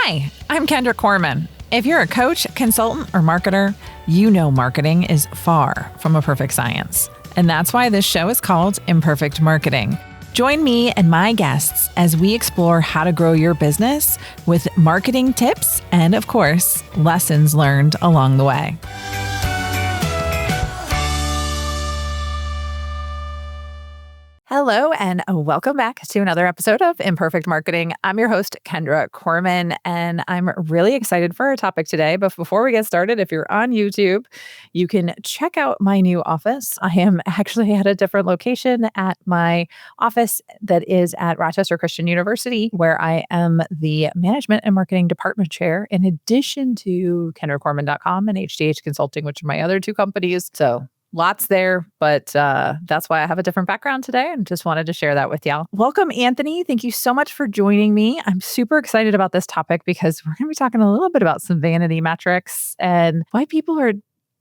Hi, I'm Kendra Corman. If you're a coach, consultant, or marketer, you know marketing is far from a perfect science. And that's why this show is called Imperfect Marketing. Join me and my guests as we explore how to grow your business with marketing tips and, of course, lessons learned along the way. Hello, and welcome back to another episode of Imperfect Marketing. I'm your host, Kendra Corman, and I'm really excited for our topic today. But before we get started, if you're on YouTube, you can check out my new office. I am actually at a different location at my office that is at Rochester Christian University, where I am the Management and Marketing Department Chair, in addition to KendraCorman.com and HDH Consulting, which are my other two companies. So lots there, but that's why I have a different background today and just wanted to share that with y'all. Welcome, Anthony. Thank you so much for joining me. I'm super excited about this topic because we're going to be talking a little bit about some vanity metrics and why people are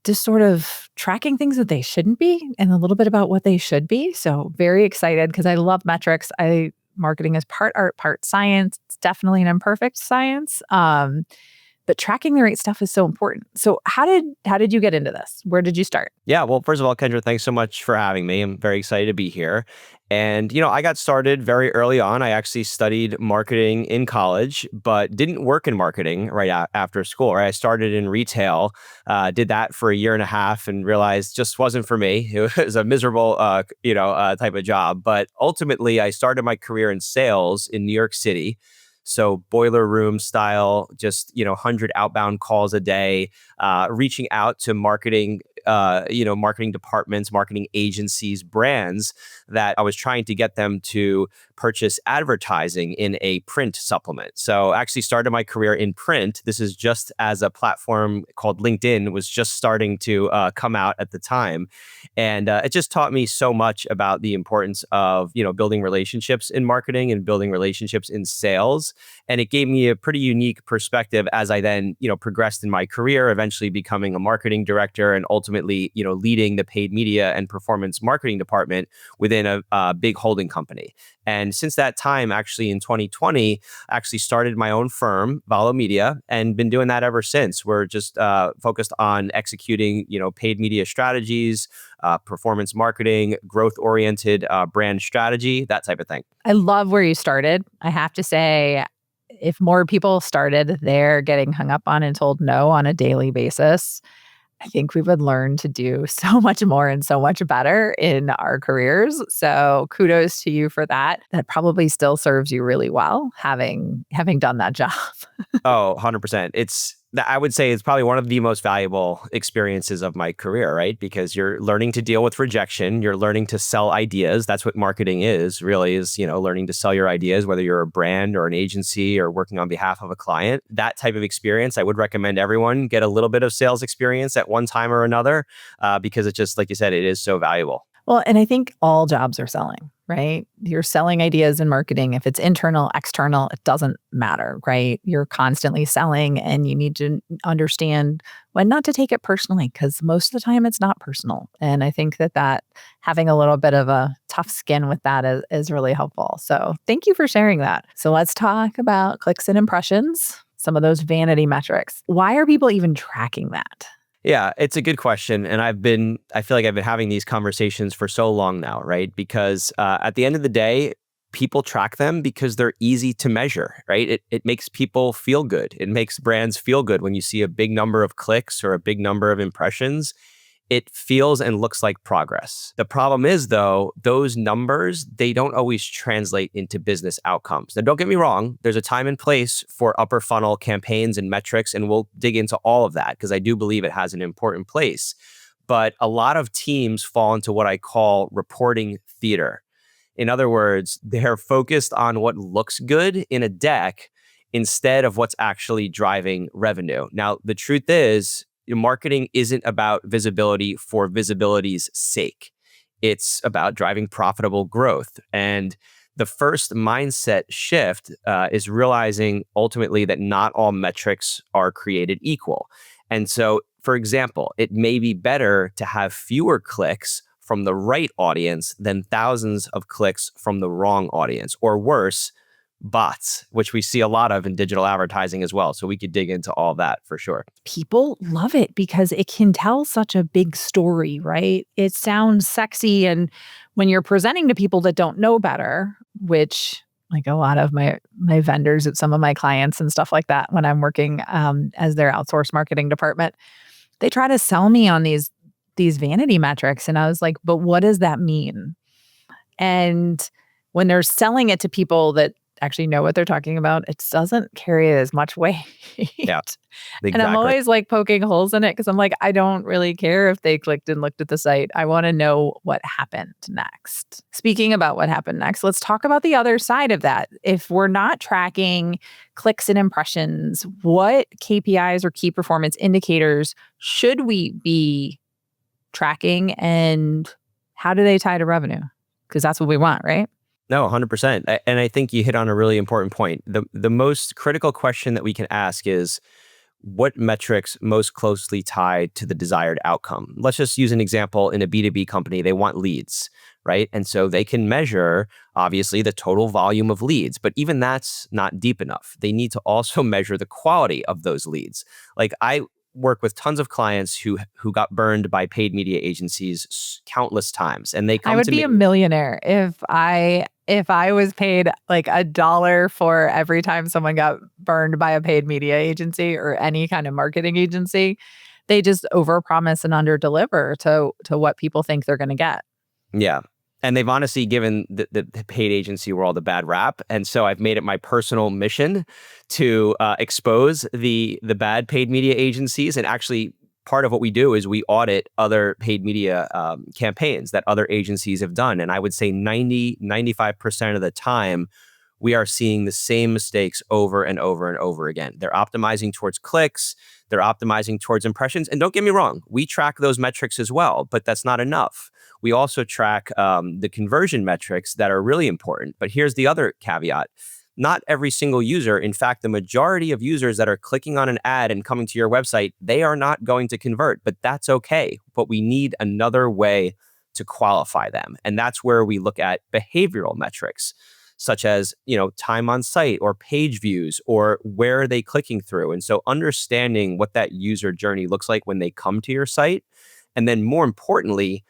just sort of tracking things that they shouldn't be and a little bit about what they should be. So very excited because I love metrics. Marketing is part art, part science. It's definitely an imperfect science. But tracking the right stuff is so important. So how did you get into this? Where did you start? Yeah, well, first of all, Kendra, thanks so much for having me. I'm very excited to be here. And, I got started very early on. I actually studied marketing in college, but didn't work in marketing right after school. Right? I started in retail, did that for a year and a half and realized just wasn't for me. It was a miserable, type of job. But ultimately, I started my career in sales in New York City. So boiler room style, just, 100 outbound calls a day, reaching out to marketing departments, marketing agencies, brands that I was trying to get them to purchase advertising in a print supplement. So I actually started my career in print. This is just as a platform called LinkedIn was just starting to come out at the time. And it just taught me so much about the importance of, building relationships in marketing and building relationships in sales. And it gave me a pretty unique perspective as I then, progressed in my career, eventually becoming a marketing director and ultimately, leading the paid media and performance marketing department within a big holding company. And since that time, actually in 2020, I actually started my own firm, Volo Media, and been doing that ever since. We're just focused on executing, paid media strategies, performance marketing, growth-oriented brand strategy, that type of thing. I love where you started. I have to say, if more people started there getting hung up on and told no on a daily basis, I think we would learn to do so much more and so much better in our careers. So kudos to you for that. That probably still serves you really well, having done that job. Oh, 100%. I would say it's probably one of the most valuable experiences of my career, right? Because you're learning to deal with rejection. You're learning to sell ideas. That's what marketing is, really, is, learning to sell your ideas, whether you're a brand or an agency or working on behalf of a client. That type of experience, I would recommend everyone get a little bit of sales experience at one time or another, because it just, like you said, it is so valuable. Well, and I think all jobs are selling, right? You're selling ideas in marketing. If it's internal, external, it doesn't matter, right? You're constantly selling and you need to understand when not to take it personally because most of the time it's not personal. And I think that having a little bit of a tough skin with that is really helpful. So thank you for sharing that. So let's talk about clicks and impressions, some of those vanity metrics. Why are people even tracking that? Yeah, it's a good question. And I feel like I've been having these conversations for so long now, right? Because at the end of the day, people track them because they're easy to measure, right? It makes people feel good. It makes brands feel good when you see a big number of clicks or a big number of impressions. It feels and looks like progress. The problem is, though, those numbers, they don't always translate into business outcomes. Now, don't get me wrong. There's a time and place for upper funnel campaigns and metrics, and we'll dig into all of that because I do believe it has an important place. But a lot of teams fall into what I call reporting theater. In other words, they're focused on what looks good in a deck instead of what's actually driving revenue. Now, the truth is, marketing isn't about visibility for visibility's sake. It's about driving profitable growth. And the first mindset shift is realizing ultimately that not all metrics are created equal. And so, for example, it may be better to have fewer clicks from the right audience than thousands of clicks from the wrong audience, or worse, bots, which we see a lot of in digital advertising as well. So we could dig into all that for sure. People love it because it can tell such a big story, right? It sounds sexy. And when you're presenting to people that don't know better, which like a lot of my vendors at some of my clients and stuff like that, when I'm working as their outsourced marketing department, they try to sell me on these vanity metrics. And I was like, but what does that mean? And when they're selling it to people that actually know what they're talking about, it doesn't carry as much weight. Yeah, And I'm exactly. always like poking holes in it because I'm like, I don't really care if they clicked and looked at the site. I want to know what happened next. Speaking about what happened next, let's talk about the other side of that. If we're not tracking clicks and impressions, what KPIs or key performance indicators should we be tracking and how do they tie to revenue? Because that's what we want, right? No, 100%. And I think you hit on a really important point. The most critical question that we can ask is, what metrics most closely tied to the desired outcome? Let's just use an example. In a B2B company, they want leads, right? And so they can measure, obviously, the total volume of leads, but even that's not deep enough. They need to also measure the quality of those leads. Like I work with tons of clients who got burned by paid media agencies countless times, and they I come would to be me. a millionaire if I was paid like $1 for every time someone got burned by a paid media agency or any kind of marketing agency. They just overpromise and underdeliver to what people think they're going to get. Yeah. And they've honestly given the paid agency world a bad rap. And so I've made it my personal mission to expose the bad paid media agencies. And actually, part of what we do is we audit other paid media campaigns that other agencies have done. And I would say 95% of the time, we are seeing the same mistakes over and over and over again. They're optimizing towards clicks. They're optimizing towards impressions. And don't get me wrong, we track those metrics as well, but that's not enough. We also track the conversion metrics that are really important. But here's the other caveat. Not every single user, in fact, the majority of users that are clicking on an ad and coming to your website, they are not going to convert, but that's okay. But we need another way to qualify them. And that's where we look at behavioral metrics, such as, time on site or page views or where are they clicking through. And so understanding what that user journey looks like when they come to your site, and then more importantly,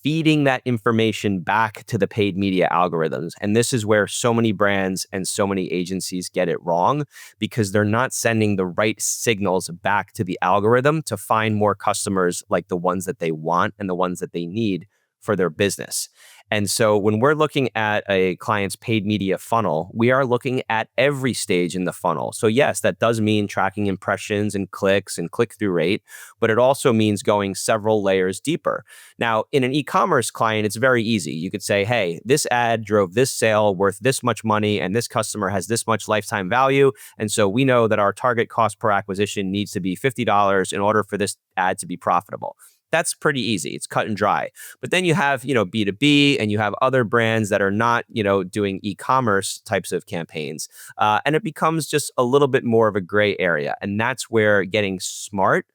feeding that information back to the paid media algorithms. And this is where so many brands and so many agencies get it wrong, because they're not sending the right signals back to the algorithm to find more customers like the ones that they want and the ones that they need for their business. And so when we're looking at a client's paid media funnel, we are looking at every stage in the funnel. So yes, that does mean tracking impressions and clicks and click-through rate, but it also means going several layers deeper. Now, in an e-commerce client, it's very easy. You could say, hey, this ad drove this sale worth this much money, and this customer has this much lifetime value. And so we know that our target cost per acquisition needs to be $50 in order for this ad to be profitable. That's pretty easy. It's cut and dry. But then you have, B2B, and you have other brands that are not, doing e-commerce types of campaigns. And it becomes just a little bit more of a gray area. And that's where getting smart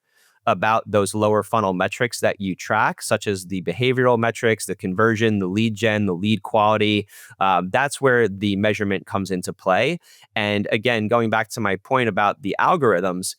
about those lower funnel metrics that you track, such as the behavioral metrics, the conversion, the lead gen, the lead quality, that's where the measurement comes into play. And again, going back to my point about the algorithms,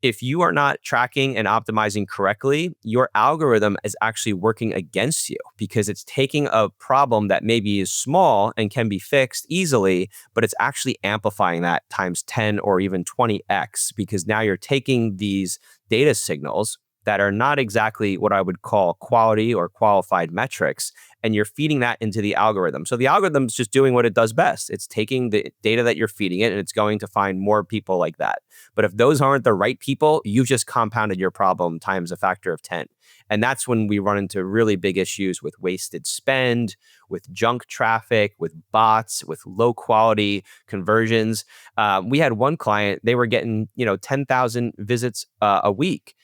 if you are not tracking and optimizing correctly, your algorithm is actually working against you, because it's taking a problem that maybe is small and can be fixed easily, but it's actually amplifying that times 10 or even 20x, because now you're taking these data signals that are not exactly what I would call quality or qualified metrics, and you're feeding that into the algorithm. So the algorithm is just doing what it does best. It's taking the data that you're feeding it, and it's going to find more people like that. But if those aren't the right people, you've just compounded your problem times a factor of 10. And that's when we run into really big issues with wasted spend, with junk traffic, with bots, with low quality conversions. We had one client, they were getting 10,000 visits a week.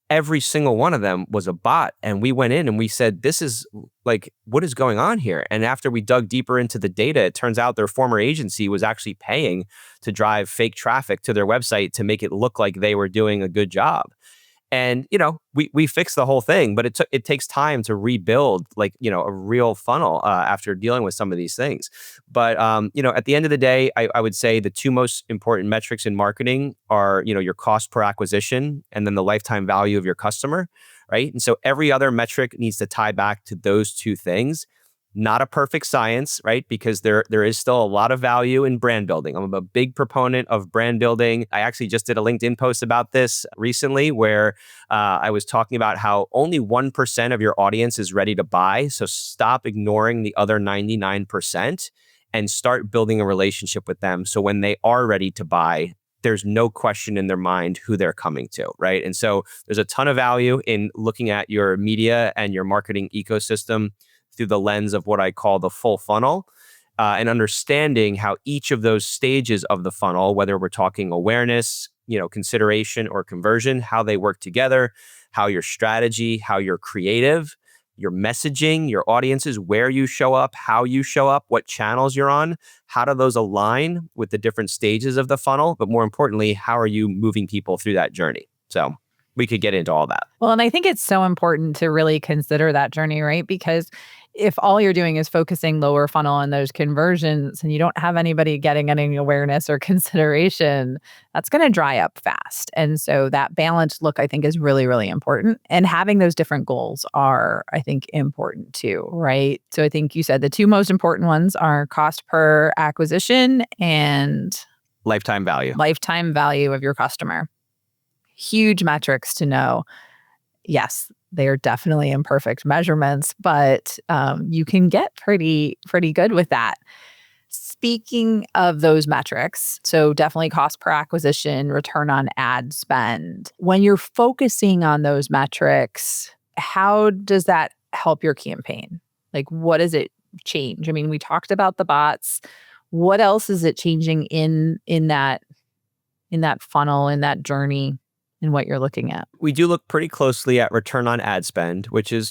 Every single one of them was a bot. And we went in and we said, this is like, what is going on here? And after we dug deeper into the data, it turns out their former agency was actually paying to drive fake traffic to their website to make it look like they were doing a good job. And, we fixed the whole thing, but it takes time to rebuild like, a real funnel after dealing with some of these things. But, at the end of the day, I would say the two most important metrics in marketing are, your cost per acquisition and then the lifetime value of your customer, right? And so every other metric needs to tie back to those two things. Not a perfect science, right? Because there is still a lot of value in brand building. I'm a big proponent of brand building. I actually just did a LinkedIn post about this recently where I was talking about how only 1% of your audience is ready to buy. So stop ignoring the other 99% and start building a relationship with them. So when they are ready to buy, there's no question in their mind who they're coming to, right? And so there's a ton of value in looking at your media and your marketing ecosystem through the lens of what I call the full funnel, and understanding how each of those stages of the funnel, whether we're talking awareness, consideration or conversion, how they work together, how your strategy, how you're creative, your messaging, your audiences, where you show up, how you show up, what channels you're on, how do those align with the different stages of the funnel? But more importantly, how are you moving people through that journey? So we could get into all that. Well, and I think it's so important to really consider that journey, right? Because if all you're doing is focusing lower funnel on those conversions and you don't have anybody getting any awareness or consideration, that's going to dry up fast. And so that balanced look, I think, is really, really important. And having those different goals are, I think, important too, right? So I think you said the two most important ones are cost per acquisition and Lifetime value. Lifetime value of your customer. Huge metrics to know. Yes, they are definitely imperfect measurements, but you can get pretty good with that. Speaking of those metrics, so definitely cost per acquisition, return on ad spend. When you're focusing on those metrics, how does that help your campaign? Like, what does it change? I mean, we talked about the bots. What else is it changing in that funnel, in that journey? And what you're looking at. We do look pretty closely at return on ad spend, which is,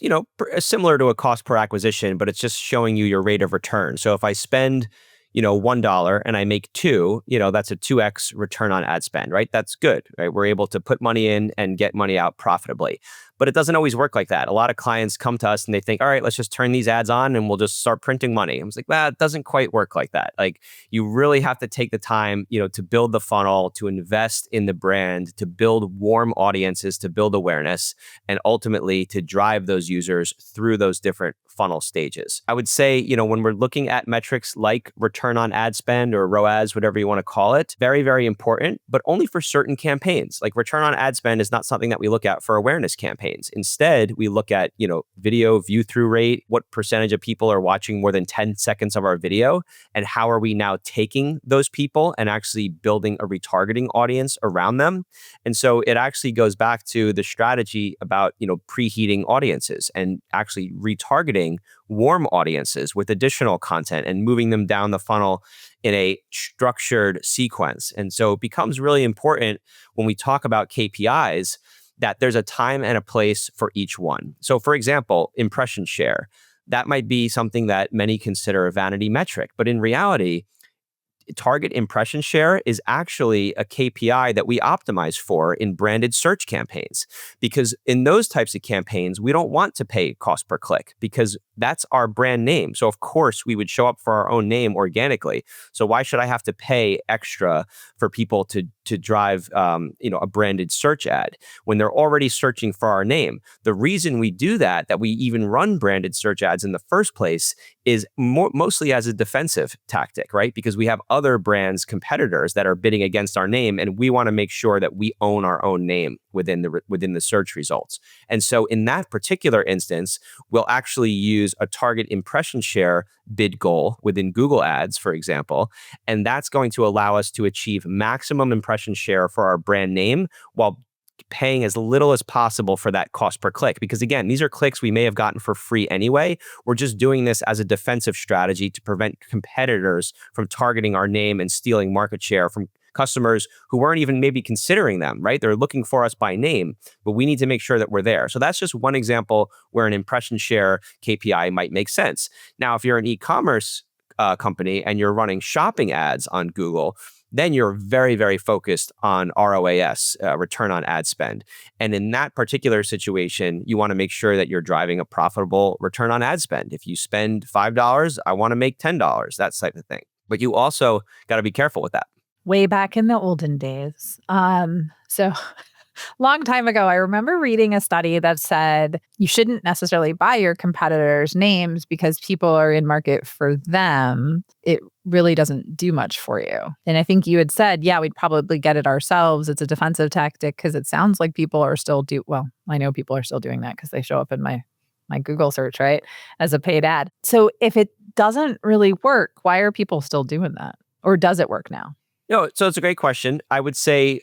similar to a cost per acquisition, but it's just showing you your rate of return. So if I spend, $1 and I make $2, that's a 2x return on ad spend, right? That's good, right? We're able to put money in and get money out profitably. But it doesn't always work like that. A lot of clients come to us and they think, all right, let's just turn these ads on and we'll just start printing money. I was like, well, it doesn't quite work like that. Like, you really have to take the time, to build the funnel, to invest in the brand, to build warm audiences, to build awareness, and ultimately to drive those users through those different funnel stages. I would say, when we're looking at metrics like return on ad spend or ROAS, whatever you want to call it, very, very important, but only for certain campaigns. Like, return on ad spend is not something that we look at for awareness campaigns. Instead, we look at, video view through rate, what percentage of people are watching more than 10 seconds of our video, and how are we now taking those people and actually building a retargeting audience around them. And so it actually goes back to the strategy about, preheating audiences and actually retargeting warm audiences with additional content and moving them down the funnel in a structured sequence. And so it becomes really important when we talk about KPIs that there's a time and a place for each one. So for example, impression share, that might be something that many consider a vanity metric, but in reality, target impression share is actually a KPI that we optimize for in branded search campaigns. Because in those types of campaigns, we don't want to pay cost per click because that's our brand name. So of course we would show up for our own name organically. So why should I have to pay extra for people to drive a branded search ad when they're already searching for our name? The reason we do that we even run branded search ads in the first place is mostly as a defensive tactic, right? Because we have other brands, competitors that are bidding against our name, and we want to make sure that we own our own name within the search results. And so in that particular instance, we'll actually use a target impression share bid goal within Google Ads, for example, and that's going to allow us to achieve maximum impression share for our brand name while paying as little as possible for that cost per click. Because again, these are clicks we may have gotten for free anyway. We're just doing this as a defensive strategy to prevent competitors from targeting our name and stealing market share from customers who weren't even maybe considering them, right? They're looking for us by name, but we need to make sure that we're there. So that's just one example where an impression share KPI might make sense. Now, if you're an e-commerce company and you're running shopping ads on Google, then you're very, very focused on ROAS, return on ad spend. And in that particular situation, you want to make sure that you're driving a profitable return on ad spend. If you spend $5, I want to make $10, that type of thing. But you also got to be careful with that. Way back in the olden days. So long time ago, I remember reading a study that said you shouldn't necessarily buy your competitors' names because people are in market for them. It really doesn't do much for you. And I think you had said, yeah, we'd probably get it ourselves. It's a defensive tactic because it sounds like people are still well, I know people are still doing that because they show up in my Google search, right, as a paid ad. So if it doesn't really work, why are people still doing that? Or does it work now? No, so it's a great question. I would say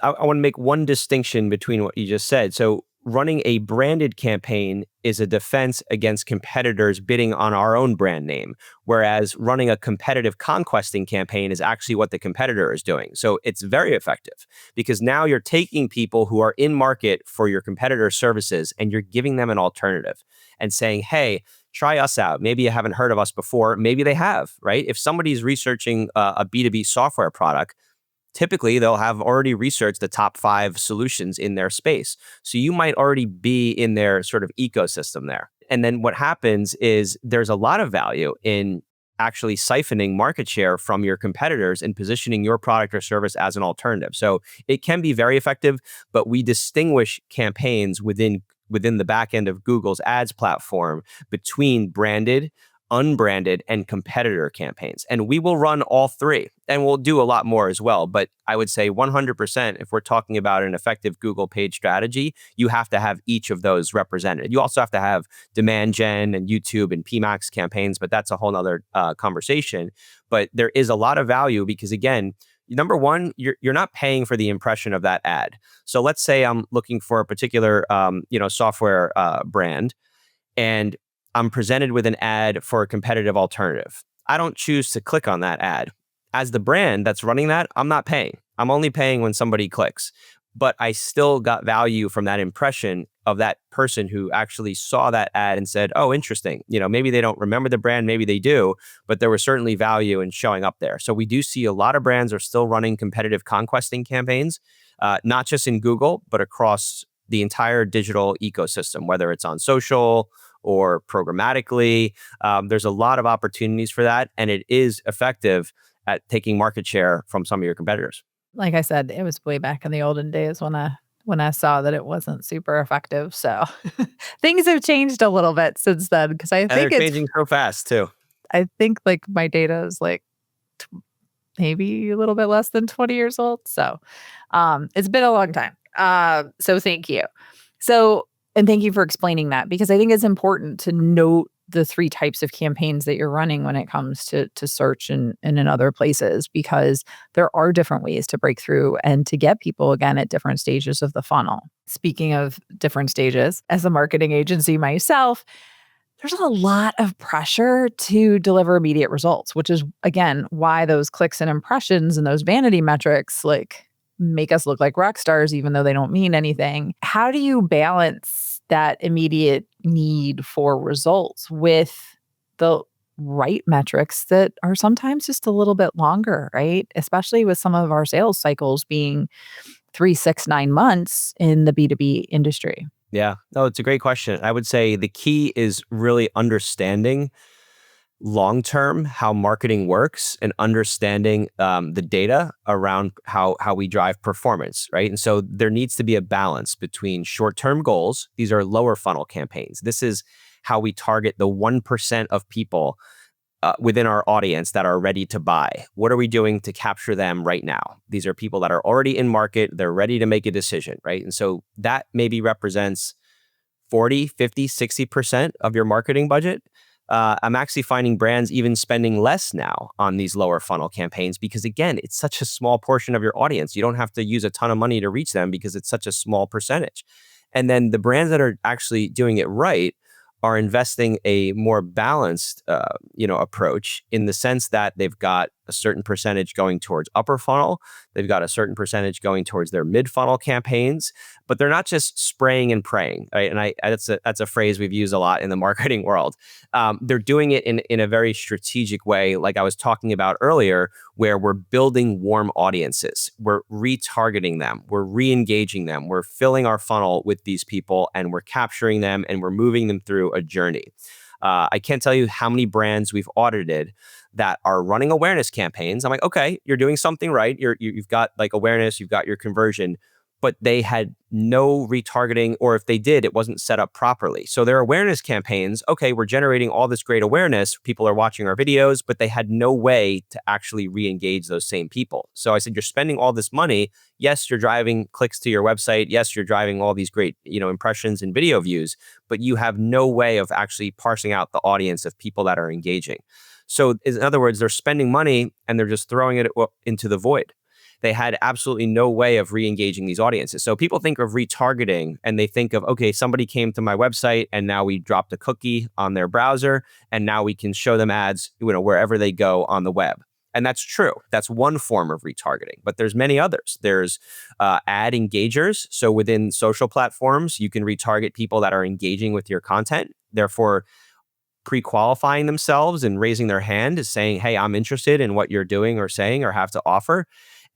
I want to make one distinction between what you just said. So running a branded campaign is a defense against competitors bidding on our own brand name, whereas running a competitive conquesting campaign is actually what the competitor is doing. So it's very effective because now you're taking people who are in market for your competitor services and you're giving them an alternative and saying, hey, try us out. Maybe you haven't heard of us before. Maybe they have, right? If somebody's researching a B2B software product, typically they'll have already researched the top 5 solutions in their space. So you might already be in their sort of ecosystem there. And then what happens is there's a lot of value in actually siphoning market share from your competitors and positioning your product or service as an alternative. So it can be very effective, but we distinguish campaigns within the back end of Google's ads platform between branded, unbranded, and competitor campaigns. And we will run all 3, and we'll do a lot more as well. But I would say 100%, if we're talking about an effective Google paid strategy, you have to have each of those represented. You also have to have demand gen and YouTube and PMAX campaigns, but that's a whole nother conversation. But there is a lot of value because, again, number one, you're not paying for the impression of that ad. So let's say I'm looking for a particular software brand, and I'm presented with an ad for a competitive alternative. I don't choose to click on that ad. As the brand that's running that, I'm not paying. I'm only paying when somebody clicks. But I still got value from that impression of that person who actually saw that ad and said, oh, interesting. Maybe they don't remember the brand, maybe they do, but there was certainly value in showing up there. So we do see a lot of brands are still running competitive conquesting campaigns, not just in Google, but across the entire digital ecosystem, whether it's on social or programmatically. There's a lot of opportunities for that, and it is effective at taking market share from some of your competitors. Like I said, it was way back in the olden days when I saw that it wasn't super effective. So things have changed a little bit since then because And they're changing so fast too. I think like my data is like maybe a little bit less than 20 years old. So it's been a long time. So thank you. And thank you for explaining that because I think it's important to note the 3 types of campaigns that you're running when it comes to search and in other places, because there are different ways to break through and to get people again at different stages of the funnel. Speaking of different stages, as a marketing agency myself, there's a lot of pressure to deliver immediate results, which is, again, why those clicks and impressions and those vanity metrics make us look like rock stars, even though they don't mean anything. How do you balance that immediate need for results with the right metrics that are sometimes just a little bit longer, right? Especially with some of our sales cycles being 3, 6, 9 months in the B2B industry. Yeah, no, it's a great question. I would say the key is really understanding long-term how marketing works and understanding the data around how we drive performance, right? And so there needs to be a balance between short-term goals. These are lower funnel campaigns. This is how we target the 1% of people within our audience that are ready to buy. What are we doing to capture them right now? These are people that are already in market. They're ready to make a decision, right? And so that maybe represents 40, 50, 60% of your marketing budget. I'm actually finding brands even spending less now on these lower funnel campaigns because, again, it's such a small portion of your audience. You don't have to use a ton of money to reach them because it's such a small percentage. And then the brands that are actually doing it right are investing a more balanced, approach in the sense that they've got a certain percentage going towards upper funnel. They've got a certain percentage going towards their mid funnel campaigns, but they're not just spraying and praying, right? And that's a phrase we've used a lot in the marketing world. They're doing it in a very strategic way, like I was talking about earlier, where we're building warm audiences. We're retargeting them. We're re-engaging them. We're filling our funnel with these people and we're capturing them and we're moving them through a journey. I can't tell you how many brands we've audited that are running awareness campaigns. I'm like, okay, you're doing something right. You've got like awareness, you've got your conversion, but they had no retargeting, or if they did, it wasn't set up properly. So their awareness campaigns, okay, we're generating all this great awareness. People are watching our videos, but they had no way to actually re-engage those same people. So I said, you're spending all this money. Yes, you're driving clicks to your website. Yes, you're driving all these great, impressions and video views, but you have no way of actually parsing out the audience of people that are engaging. So in other words, they're spending money and they're just throwing it into the void. They had absolutely no way of re-engaging these audiences. So people think of retargeting and they think of, okay, somebody came to my website and now we dropped a cookie on their browser and now we can show them ads, wherever they go on the web. And that's true. That's one form of retargeting, but there's many others. There's ad engagers. So within social platforms, you can retarget people that are engaging with your content, therefore pre-qualifying themselves and raising their hand as saying, hey, I'm interested in what you're doing or saying or have to offer.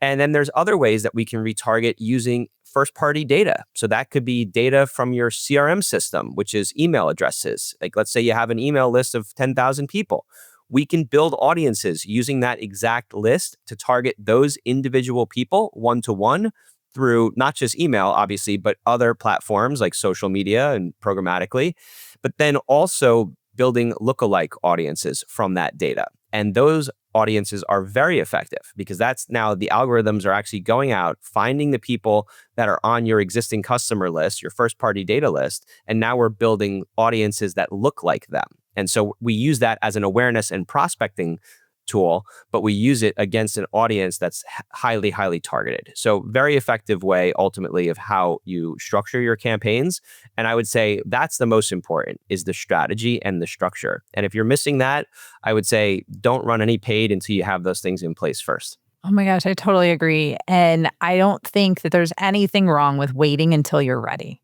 And then there's other ways that we can retarget using first-party data. So that could be data from your CRM system, which is email addresses. Like let's say you have an email list of 10,000 people. We can build audiences using that exact list to target those individual people one-to-one through not just email, obviously, but other platforms like social media and programmatically, but then also building lookalike audiences from that data. And those audiences are very effective because that's now the algorithms are actually going out, finding the people that are on your existing customer list, your first party data list. And now we're building audiences that look like them. And so we use that as an awareness and prospecting tool, but we use it against an audience that's highly, highly targeted. So very effective way ultimately of how you structure your campaigns. And I would say that's the most important is the strategy and the structure. And if you're missing that, I would say don't run any paid until you have those things in place first. Oh my gosh, I totally agree. And I don't think that there's anything wrong with waiting until you're ready,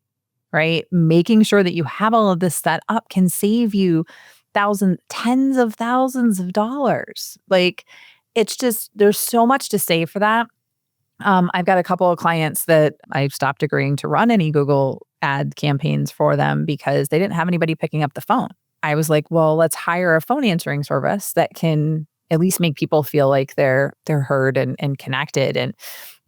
right? Making sure that you have all of this set up can save you tens of thousands of dollars. Like it's just, there's so much to say for that. I've got a couple of clients that I've stopped agreeing to run any Google ad campaigns for them because they didn't have anybody picking up the phone. I was like, well, let's hire a phone answering service that can at least make people feel like they're heard and connected. And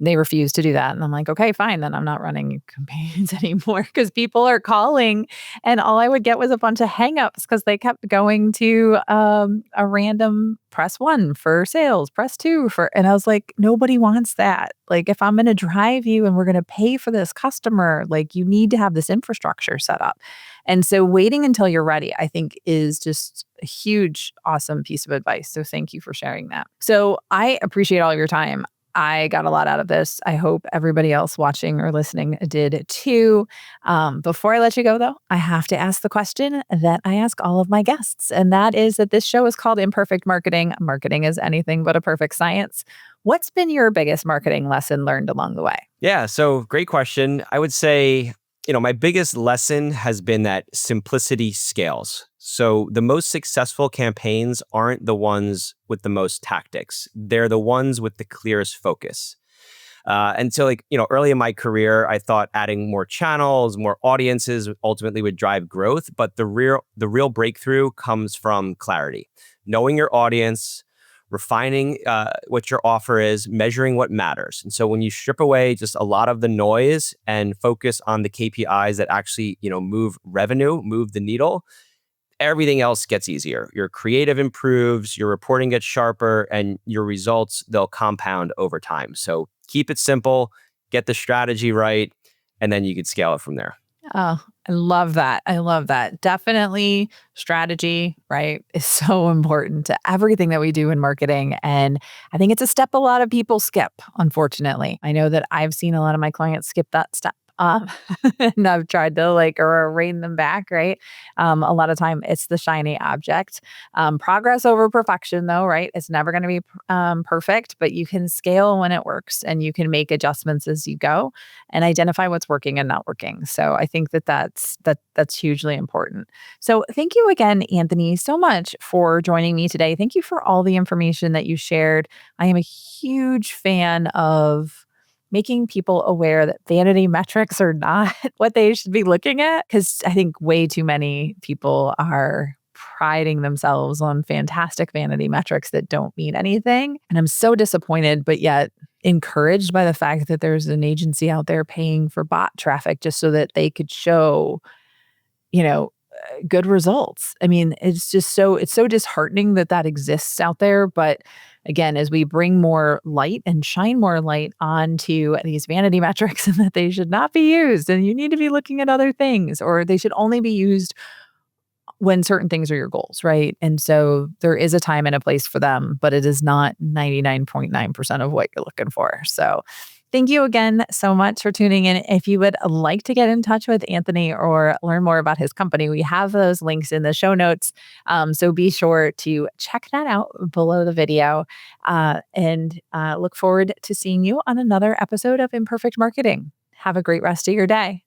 they refused to do that. And I'm like, okay, fine. Then I'm not running campaigns anymore because people are calling and all I would get was a bunch of hangups because they kept going to a random press 1 for sales, press 2 for, and I was like, nobody wants that. Like if I'm going to drive you and we're going to pay for this customer, like you need to have this infrastructure set up. And so waiting until you're ready, I think is just a huge, awesome piece of advice. So thank you for sharing that. So I appreciate all of your time. I got a lot out of this. I hope everybody else watching or listening did too. Before I let you go, though, I have to ask the question that I ask all of my guests. And that is that this show is called Imperfect Marketing. Marketing is anything but a perfect science. What's been your biggest marketing lesson learned along the way? Yeah, so great question. I would say, my biggest lesson has been that simplicity scales. So the most successful campaigns aren't the ones with the most tactics. They're the ones with the clearest focus. And so early in my career, I thought adding more channels, more audiences ultimately would drive growth. But the real breakthrough comes from clarity, knowing your audience, refining what your offer is, measuring what matters. And so when you strip away just a lot of the noise and focus on the KPIs that actually, move revenue, move the needle, everything else gets easier. Your creative improves, your reporting gets sharper, and your results, they'll compound over time. So keep it simple, get the strategy right, and then you can scale it from there. Oh, I love that. I love that. Definitely strategy, right, is so important to everything that we do in marketing. And I think it's a step a lot of people skip, unfortunately. I know that I've seen a lot of my clients skip that step. Um, and I've tried to like or rein them back, right? A lot of time it's the shiny object. Progress over perfection, though, right? It's never going to be perfect, but you can scale when it works, and you can make adjustments as you go, and identify what's working and not working. So I think that's hugely important. So thank you again, Anthony, so much for joining me today. Thank you for all the information that you shared. I am a huge fan of making people aware that vanity metrics are not what they should be looking at, because I think way too many people are priding themselves on fantastic vanity metrics that don't mean anything. And I'm so disappointed, but yet encouraged by the fact that there's an agency out there paying for bot traffic just so that they could show, you know, good results. I mean, it's so disheartening that that exists out there. But again, as we bring more light and shine more light onto these vanity metrics and that they should not be used, and you need to be looking at other things, or they should only be used when certain things are your goals, right? And so there is a time and a place for them, but it is not 99.9% of what you're looking for. So thank you again so much for tuning in. If you would like to get in touch with Anthony or learn more about his company, we have those links in the show notes. So be sure to check that out below the video, and look forward to seeing you on another episode of Imperfect Marketing. Have a great rest of your day.